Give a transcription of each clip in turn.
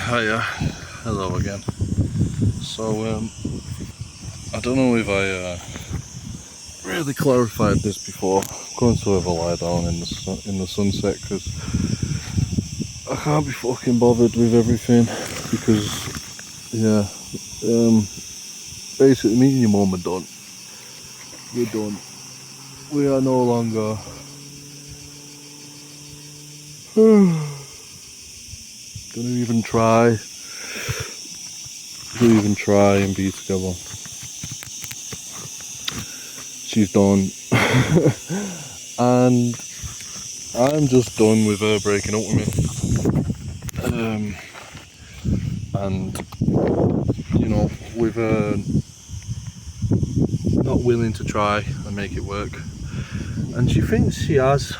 Hiya, hello again. So, I don't know if I really clarified this before. I'm going to have a lie down in the sunset because I can't be fucking bothered with everything. Because, yeah, basically, me and your mum are done. We're done. We are no longer. Don't even try. Don't even try and be together. She's done. And I'm just done with her breaking up with me. And you know, with her not willing to try and make it work, and she thinks she has,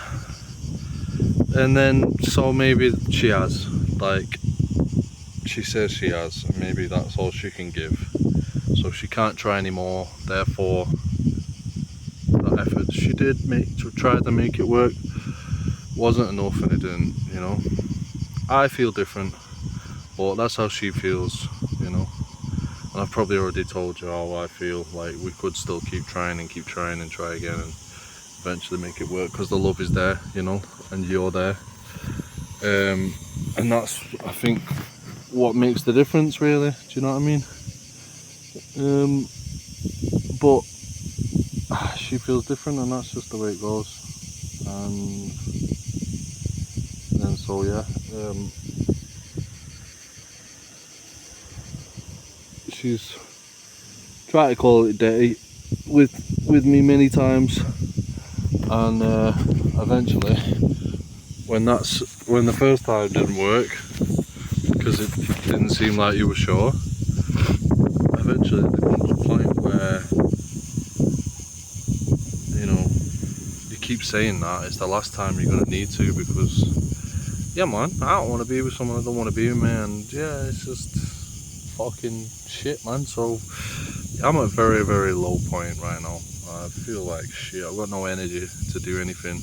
and then so maybe she has, like she says she has, and maybe that's all she can give, so she can't try anymore. Therefore, the effort she did make to try to make it work wasn't enough, and it didn't. You know, I feel different, but that's how she feels. You know, and I've probably already told you how I feel. Like, we could still keep trying and try again and eventually make it work, because the love is there, you know, and you're there. And that's, I think, what makes the difference, really. Do you know what I mean? But she feels different, and that's just the way it goes. And then so yeah, she's tried to call it dirty with me many times, and eventually, when the first time didn't work, because it didn't seem like you were sure, eventually there comes a point where, you know, you keep saying that it's the last time you're going to need to, because, yeah man, I don't want to be with someone that don't want to be with me, and yeah, it's just fucking shit, man. So I'm at a very, very low point right now. I feel like shit. I've got no energy to do anything.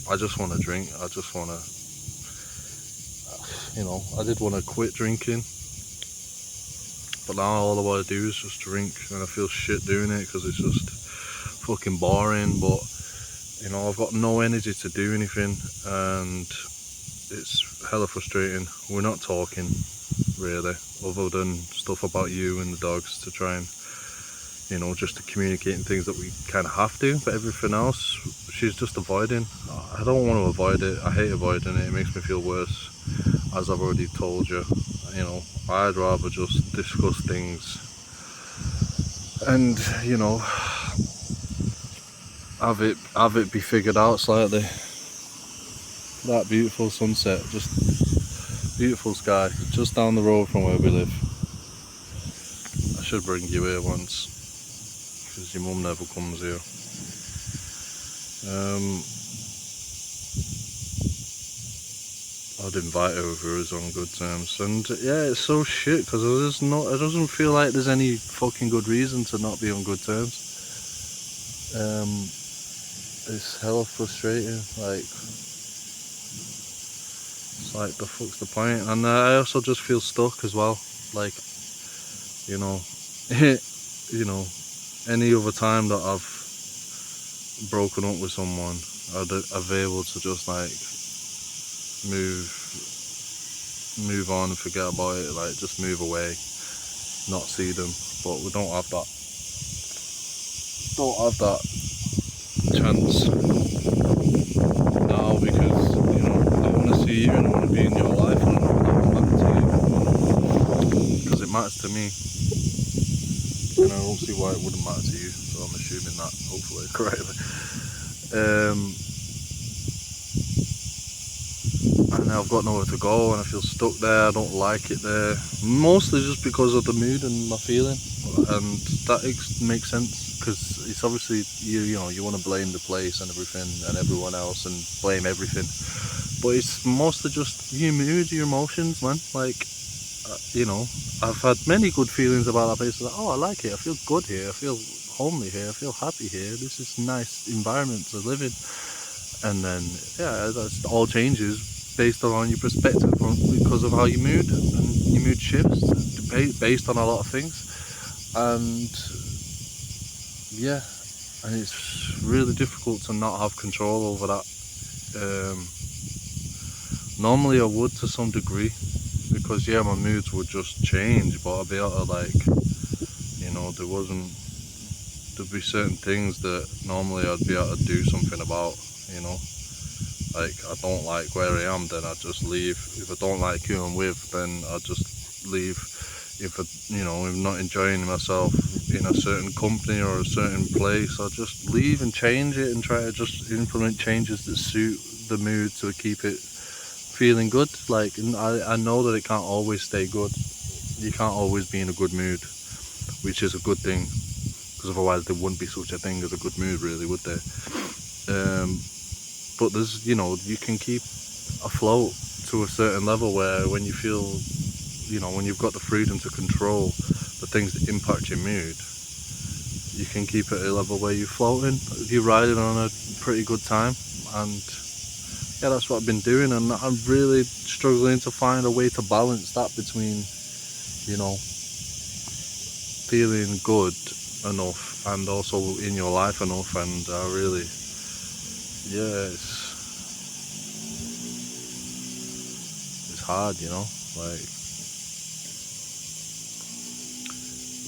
I just want to drink. I just want to, you know, I did want to quit drinking, but now all I want to do is just drink, and I feel shit doing it because it's just fucking boring. But, you know, I've got no energy to do anything, and it's hella frustrating. We're not talking, really, other than stuff about you and the dogs to try and, you know, just to communicate things that we kind of have to, but everything else she's just avoiding. I don't want to avoid it. I hate avoiding it. It makes me feel worse, as I've already told you. You know, I'd rather just discuss things and, you know, have it be figured out slightly. That beautiful sunset, just beautiful sky, just down the road from where we live. I should bring you here once, because your mum never comes here. I'd invite her if we was on good terms, and yeah, it's so shit because it doesn't feel like there's any fucking good reason to not be on good terms. It's hella frustrating. Like, it's like, the fuck's the point? And I also just feel stuck as well. Like, you know, you know, any other time that I've broken up with someone, I've able to just like move on and forget about it, like just move away, not see them. But we don't have that chance now, because, you know, I want to see you and I want to be in your life, and I want to come back to you, because it matters to me, and I don't see why it wouldn't matter to you. So I'm assuming that, hopefully, correctly. And I've got nowhere to go, and I feel stuck there. I don't like it there, mostly just because of the mood and my feeling, and that makes sense, because it's obviously you know, you want to blame the place and everything and everyone else and blame everything, but it's mostly just your mood, your emotions, man. Like, you know, I've had many good feelings about that place. Like, oh, I like it, I feel good here, I feel homely here, I feel happy here, this is a nice environment to live in. And then, yeah, that all changes based on your perspective because of how your mood and your mood shifts based on a lot of things. And yeah, and it's really difficult to not have control over that. Normally I would to some degree, because yeah, my moods would just change, but I'd be able to, like, you know, there'd be certain things that normally I'd be able to do something about, you know. Like, I don't like where I am, then I just leave. If I don't like who I'm with, then I just leave. If I'm not enjoying myself in a certain company or a certain place, I just leave and change it and try to just implement changes that suit the mood to keep it feeling good. Like, I know that it can't always stay good. You can't always be in a good mood, which is a good thing, because otherwise there wouldn't be such a thing as a good mood, really, would there? But there's, you can keep afloat to a certain level where when you feel, when you've got the freedom to control the things that impact your mood, you can keep it at a level where you're floating, you're riding on a pretty good time. And yeah, that's what I've been doing, and I'm really struggling to find a way to balance that between, feeling good enough and also in your life enough. And really, yeah, it's hard, like,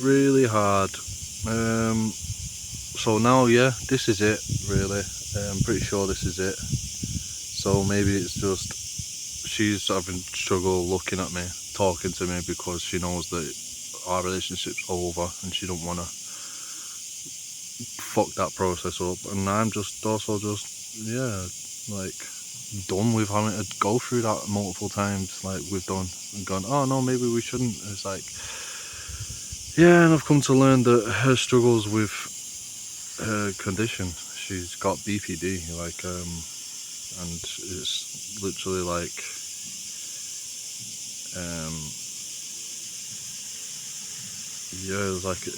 really hard. So now, yeah, this is it, really. I'm pretty sure this is it. So maybe it's just she's having trouble looking at me, talking to me, because she knows that our relationship's over and she don't want to fuck that process up. And I'm just like, done with having to go through that multiple times, like we've done, and gone, oh no, maybe we shouldn't. It's like, yeah, and I've come to learn that her struggles with her condition, she's got BPD, like, and it's literally like,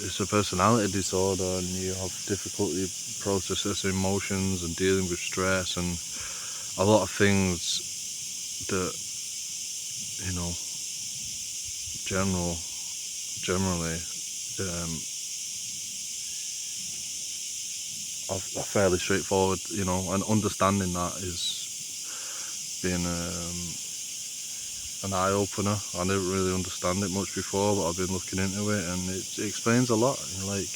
it's a personality disorder, and you have difficulty processing emotions and dealing with stress and a lot of things that, generally are fairly straightforward, and understanding that is being an eye-opener. I didn't really understand it much before, but I've been looking into it, and it explains a lot. Like,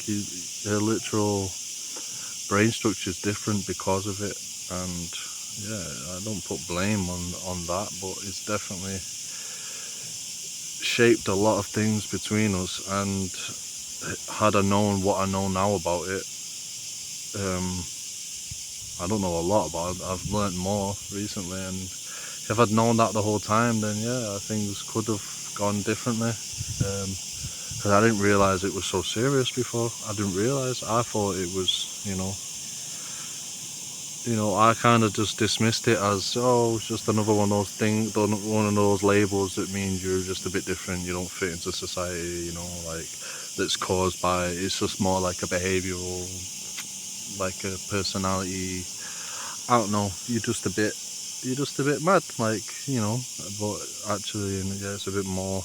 her literal brain structure is different because of it. And yeah, I don't put blame on that, but it's definitely shaped a lot of things between us. And had I known what I know now about it, I don't know a lot about it. I've learned more recently, and if I'd known that the whole time, then yeah, things could have gone differently. Because I didn't realise it was so serious before. I didn't realise. I thought it was, I kind of just dismissed it as, oh, it's just another one of those things, one of those labels that means you're just a bit different, you don't fit into society, like, that's caused by, it's just more like a behavioural, like a personality, I don't know, you're just a bit mad, like, but actually, yeah, it's a bit more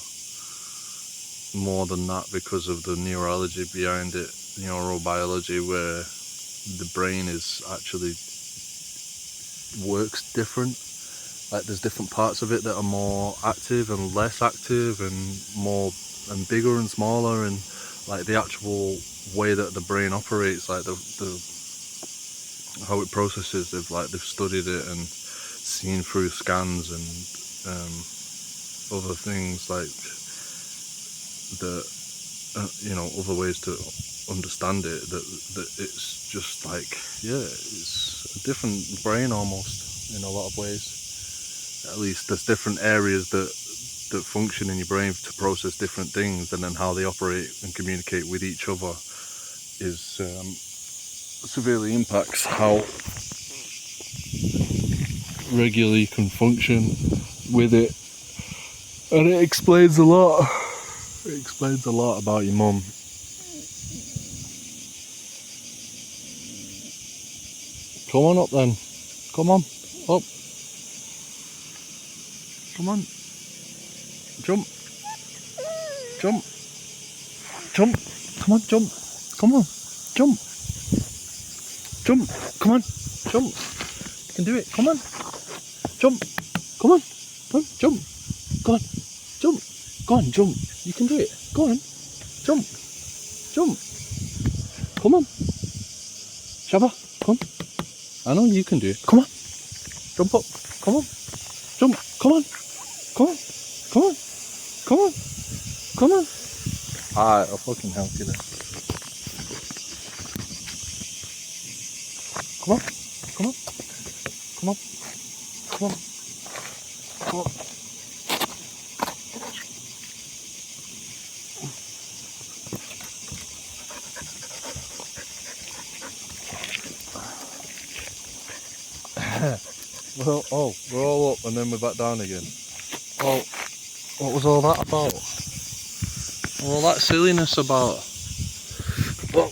than that, because of the neurology behind it, neurobiology, where the brain is actually works different. Like, there's different parts of it that are more active and less active, and more and bigger and smaller, and like the actual way that the brain operates, like the how it processes, they've studied it and seen through scans and other things, like the other ways to understand it, that it's just like, yeah, it's a different brain almost in a lot of ways. At least there's different areas that function in your brain to process different things, and then how they operate and communicate with each other is severely impacts how regularly you can function with it. And it explains a lot. It explains a lot about your mum. Come on up then. Come on, up. Come on. Jump. Jump. Jump. Come on, jump. Come on. Jump. Jump. Come on. Jump. You can do it. Come on. Jump. Come on. Come on. Jump. Go on. Jump. Go on, jump. You can do it. Go on. Jump. Jump. Come on. Shabba, come. I know you can do it. Come on. Jump up. Come on. Jump. Come on. Come on. Come on. Come on. Come on. Alright, I'll fucking help you then. Come on. Come on. Come on. Come on. Come on. Well, oh, we're all up and then we're back down again. Oh, what was all that about? All that silliness about? Well,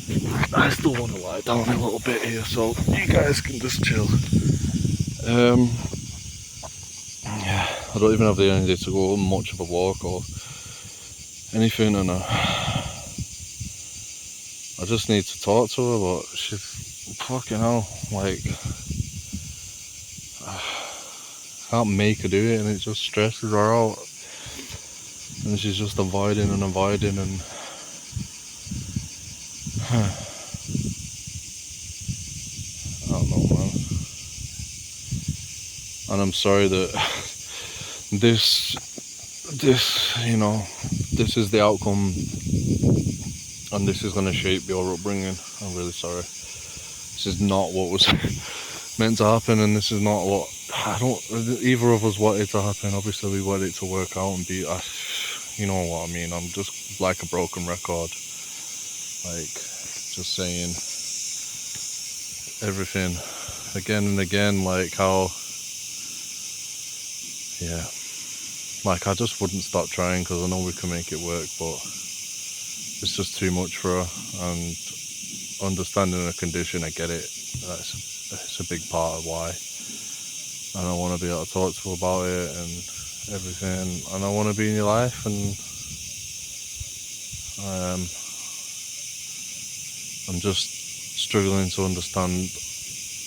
I still want to lie down a little bit here, so you guys can just chill. Yeah, I don't even have the energy to go on much of a walk or anything, and I just need to talk to her, but she's fucking hell, like, I can't make her do it, and it just stresses her out, and she's just avoiding and avoiding, and I don't know, man. And I'm sorry that this, you know, this is the outcome, and this is going to shape your upbringing. I'm really sorry. This is not what was meant to happen, and this is not what either of us wanted to happen. Obviously we wanted it to work out and be, you know what I mean. I'm just like a broken record, like just saying everything again and again, like how, yeah, like I just wouldn't stop trying because I know we can make it work, but it's just too much for her. And understanding her condition, I get it, it's a big part of why, and I want to be able to talk to her about it and everything, and I want to be in your life, and I'm just struggling to understand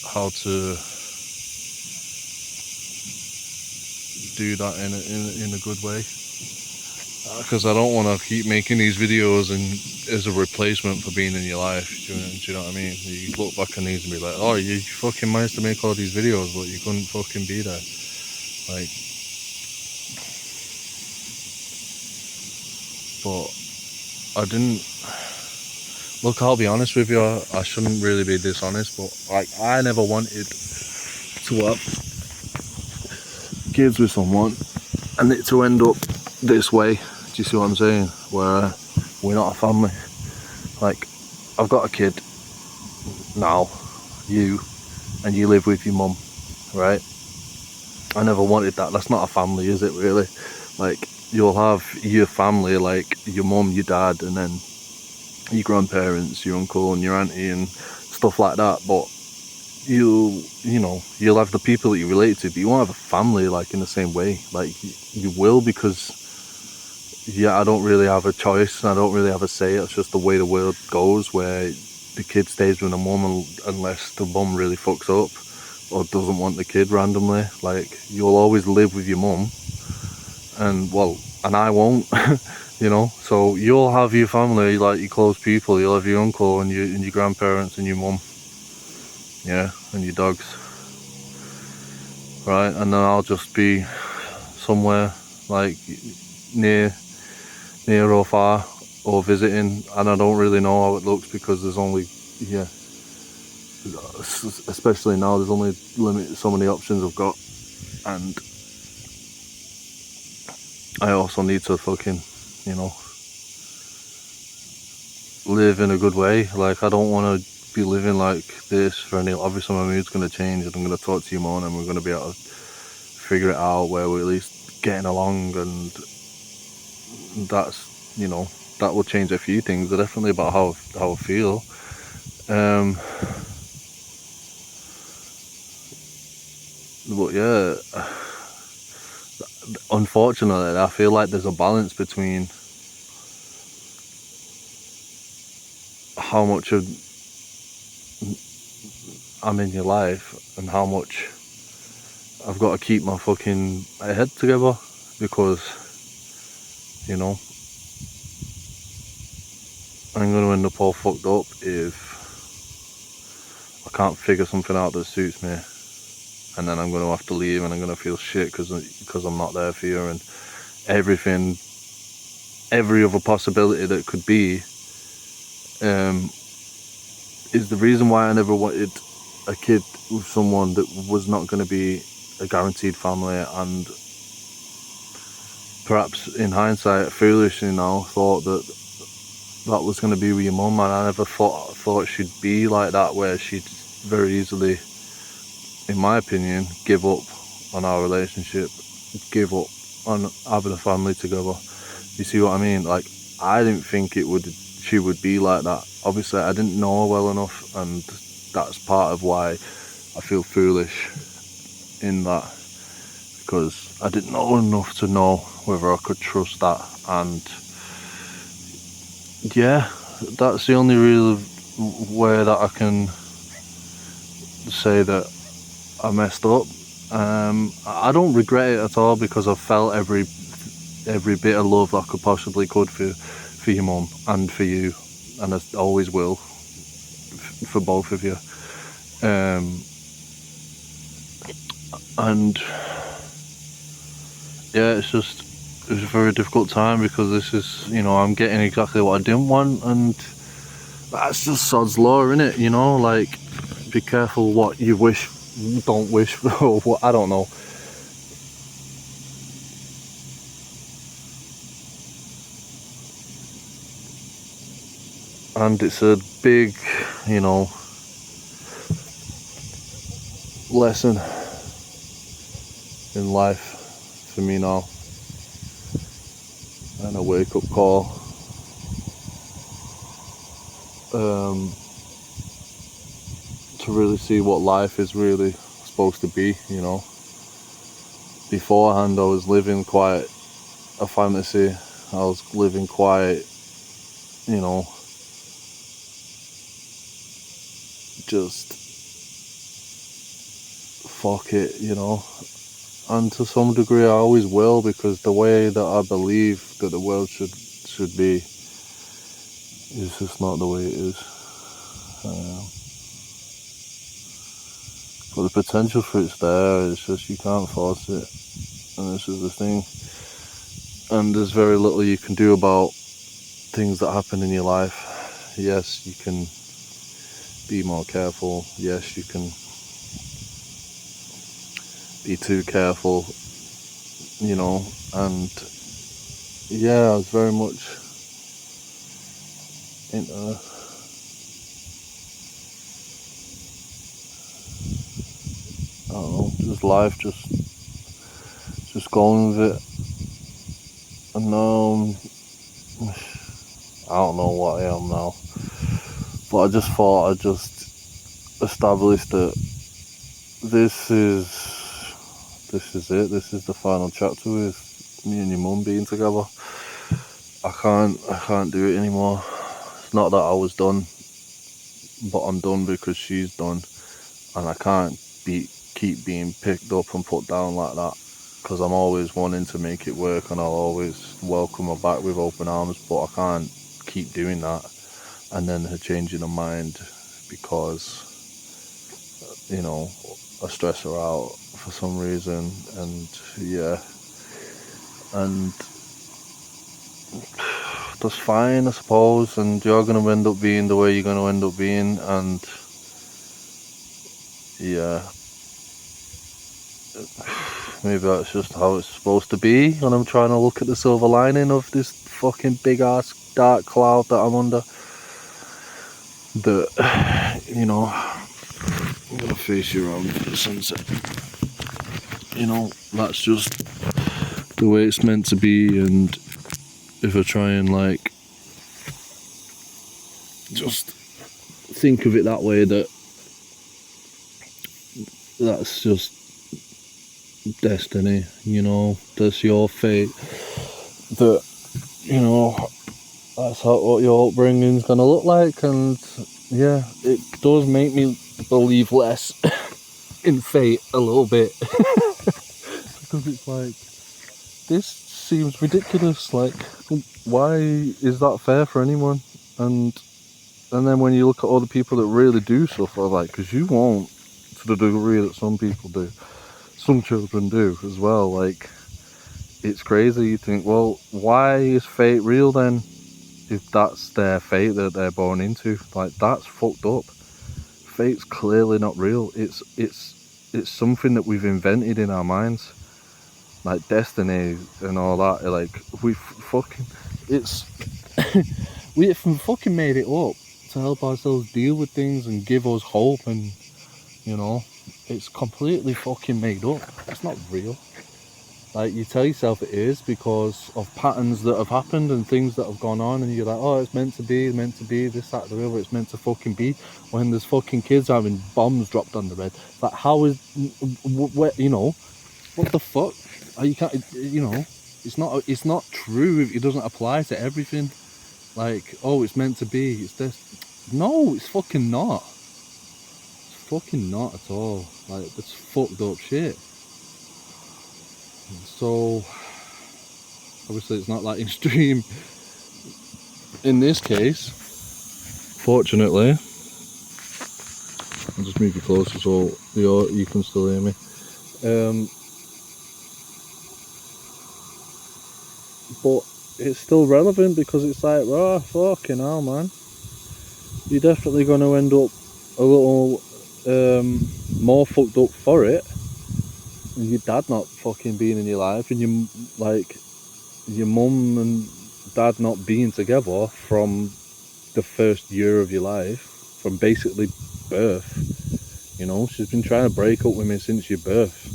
how to do that in a good way, because I don't want to keep making these videos and as a replacement for being in your life. Do you know what I mean? You look back on these and be like, oh, you fucking managed to make all these videos, but you couldn't fucking be there. Like, but I didn't. Look, I'll be honest with you, I shouldn't really be dishonest, but like, I never wanted to have kids with someone and it to end up this way. Do you see what I'm saying? Where we're not a family. Like, I've got a kid now, you, and you live with your mum, right? I never wanted that. That's not a family, is it really? Like, you'll have your family, like your mum, your dad, and then your grandparents, your uncle and your auntie and stuff like that, but you know, you'll have the people that you relate to, but you won't have a family like in the same way. Like, you will, because yeah, I don't really have a choice, I don't really have a say. It's just the way the world goes, where the kid stays with the mum unless the mum really fucks up or doesn't want the kid randomly. Like, you'll always live with your mum, and I won't. You know, so you'll have your family, like your close people. You'll have your uncle and your grandparents and your mum, yeah, and your dogs, right? And then I'll just be somewhere like near or far, or visiting, and I don't really know how it looks, because there's only, yeah, especially now, there's only so many options I've got, and I also need to fucking, you know, live in a good way. Like, I don't want to be living like this for any. Obviously my mood's going to change, and I'm going to talk to you more, and we're going to be able to figure it out where we're at least getting along, and that's, you know, that will change a few things, but definitely about how I feel. But yeah, unfortunately, I feel like there's a balance between how much of I'm in your life and how much I've got to keep my fucking head together, because, you know, I'm going to end up all fucked up if I can't figure something out that suits me, and then I'm going to have to leave and I'm going to feel shit because I'm not there for you, and every other possibility that could be is the reason why I never wanted a kid with someone that was not going to be a guaranteed family. And perhaps in hindsight, foolishly now, thought that was going to be with your mum, and I never thought she'd be like that, where she'd very easily, in my opinion, give up on our relationship, give up on having a family together. You see what I mean? Like, I didn't think she would be like that. Obviously, I didn't know her well enough, and that's part of why I feel foolish in that, because I didn't know enough to know whether I could trust that. And yeah, that's the only real way that I can say that I messed up. I don't regret it at all, because I've felt every bit of love I could possibly could for your mum and for you, and I always will for both of you. And yeah, it was a very difficult time, because this is, you know, I'm getting exactly what I didn't want, and that's just sod's law, innit? You know, like, be careful what you don't wish for, or what, I don't know. And it's a big, you know, lesson in life for me now, and a wake-up call. To really see what life is really supposed to be, you know. Beforehand, I was living quite a fantasy. I was living quite, you know, just fuck it, you know. And to some degree, I always will, because the way that I believe that the world should be is just not the way it is. But the potential for it's there. It's just you can't force it, and this is the thing. And there's very little you can do about things that happen in your life. Yes, you can be more careful. Yes, you can be too careful, you know. And yeah, I was very much into, I don't know, just life, just going with it. And now I don't know what I am now, but I just thought I'd just establish that this is it. This is the final chapter with me and your mum being together. I can't do it anymore. It's not that I was done, but I'm done because she's done, and I can't keep being picked up and put down like that, because I'm always wanting to make it work, and I'll always welcome her back with open arms, but I can't keep doing that and then her changing her mind because, you know, I stress her out for some reason. And yeah, and that's fine, I suppose, and you're going to end up being the way you're going to end up being. And yeah, maybe that's just how it's supposed to be, and I'm trying to look at the silver lining of this fucking big ass dark cloud that I'm under. That, you know, I'm gonna face you around for the sunset. You know, that's just the way it's meant to be. And if I try and like just think of it that way, that's just destiny, you know, that's your fate, that, you know, that's how, what your upbringing's gonna look like. And yeah, it does make me believe less in fate a little bit. Because it's like, this seems ridiculous. Like, why is that fair for anyone? And then when you look at all the people that really do suffer, like, because you won't, to the degree that some people do, some children do as well, like, it's crazy. You think, well, why is fate real then, if that's their fate that they're born into? Like, that's fucked up. Fate's clearly not real. It's something that we've invented in our minds, like destiny and all that. Like, we fucking, it's we fucking made it up to help ourselves deal with things and give us hope. And you know, it's completely fucking made up. It's not real. Like, you tell yourself it is because of patterns that have happened and things that have gone on, and you're like, oh, it's meant to be, this, that, the other, it's meant to fucking be. When there's fucking kids having bombs dropped on the bed, like, how is, you know, what the fuck? You can't, you know, it's not true if it doesn't apply to everything. Like, oh, it's meant to be, it's this. No, it's fucking not. It's fucking not at all. Like, that's fucked up shit. So obviously it's not that extreme in this case, fortunately. I'll just move you closer so you can still hear me. But it's still relevant because it's like, oh, fucking hell, man. You're definitely going to end up a little more fucked up for it. And your dad not fucking being in your life, and your mum and dad not being together from the first year of your life, from basically birth. You know, she's been trying to break up with me since your birth.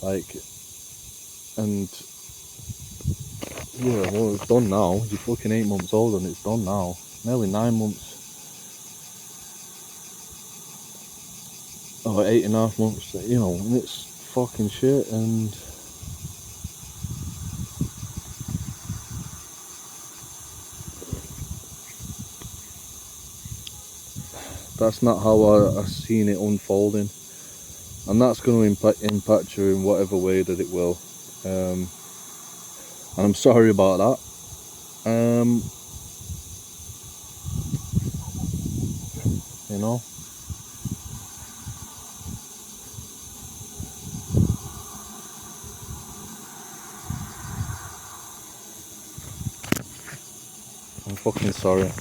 Like, and yeah, well, it's done now. You're fucking 8 months old and it's done now. Nearly 9 months. Or 8.5 months, you know, and it's fucking shit. And that's not how I seen it unfolding. And that's going to impact you in whatever way that it will. And I'm sorry about that. You know, I'm fucking sorry.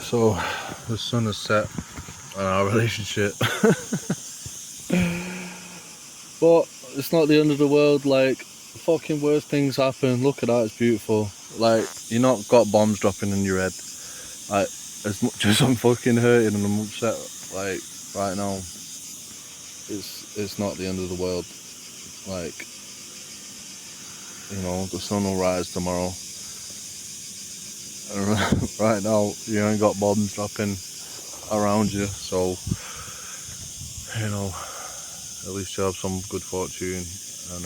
So the sun has set on our relationship. But it's not the end of the world. Like, fucking worst things happen. Look at that, it's beautiful. Like, you not got bombs dropping in your head. Like, as much as I'm fucking hurting and I'm upset, like, right now, it's not the end of the world. Like, you know, the sun will rise tomorrow. And right now, you ain't got bombs dropping around you, so, you know, at least you have some good fortune. And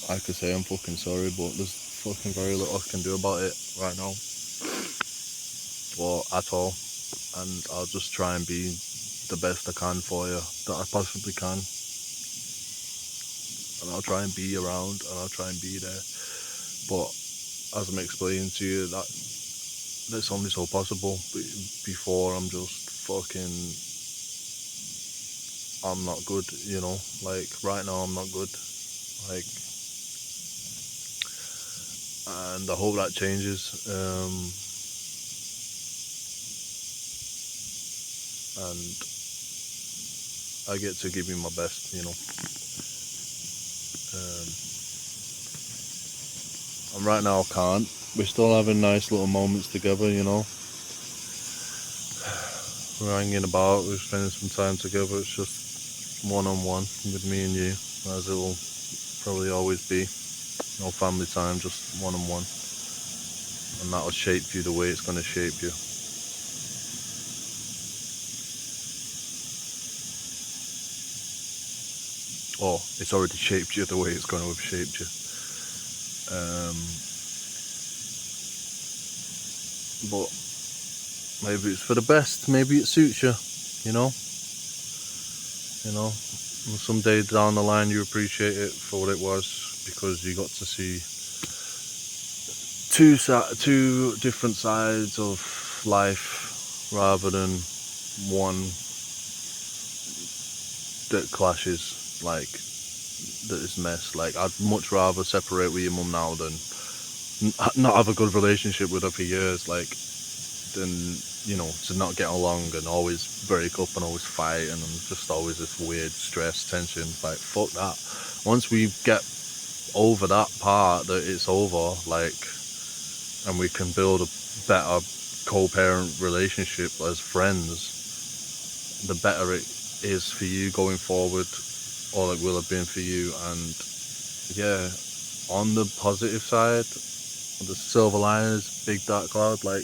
like I say, I'm fucking sorry, but there's fucking very little I can do about it right now, or at all. And I'll just try and be the best I can for you, that I possibly can. And I'll try and be around, and I'll try and be there. But as I'm explaining to you, that's only so possible. Before, I'm just fucking, I'm not good, you know. Like, right now I'm not good. Like, and I hope that changes. And I get to give you my best, you know. And right now I can't. We're still having nice little moments together, you know. We're hanging about, we're spending some time together. It's just one-on-one with me and you, as it will probably always be. No family time, just one-on-one. And that'll shape you the way it's going to shape you. Or it's already shaped you the way it's going to have shaped you. But maybe it's for the best, maybe it suits you, you know. You know, and someday down the line you appreciate it for what it was, because you got to see two different sides of life rather than one that clashes, like, that is mess. Like, I'd much rather separate with your mum now than not have a good relationship with her for years, like, than, you know, to not get along and always break up and always fight and just always this weird stress, tension. Like, fuck that. Once we get over that part, that it's over, like, and we can build a better co-parent relationship as friends, the better it is for you going forward, or it will have been for you. And yeah, on the positive side, the silver liners, big dark cloud, like,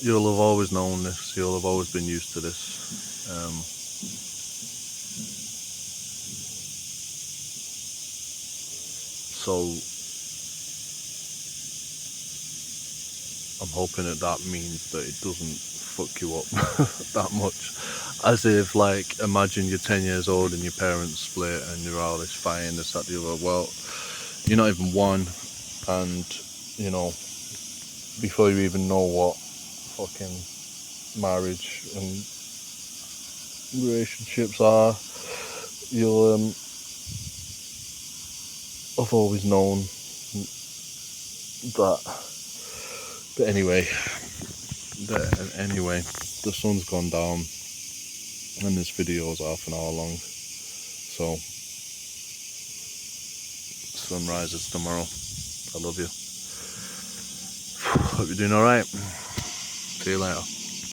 you'll have always known this, you'll have always been used to this. So I'm hoping that means that it doesn't fuck you up that much. As if, like, imagine you're 10 years old and your parents split and you're all this fighting, this, that, the other. Well, you're not even one, and, you know, before you even know what fucking marriage and relationships are, you'll I've always known that. But anyway, the sun's gone down and this video is half an hour long, so sun rises tomorrow. I love you. Hope you're doing alright. See you later.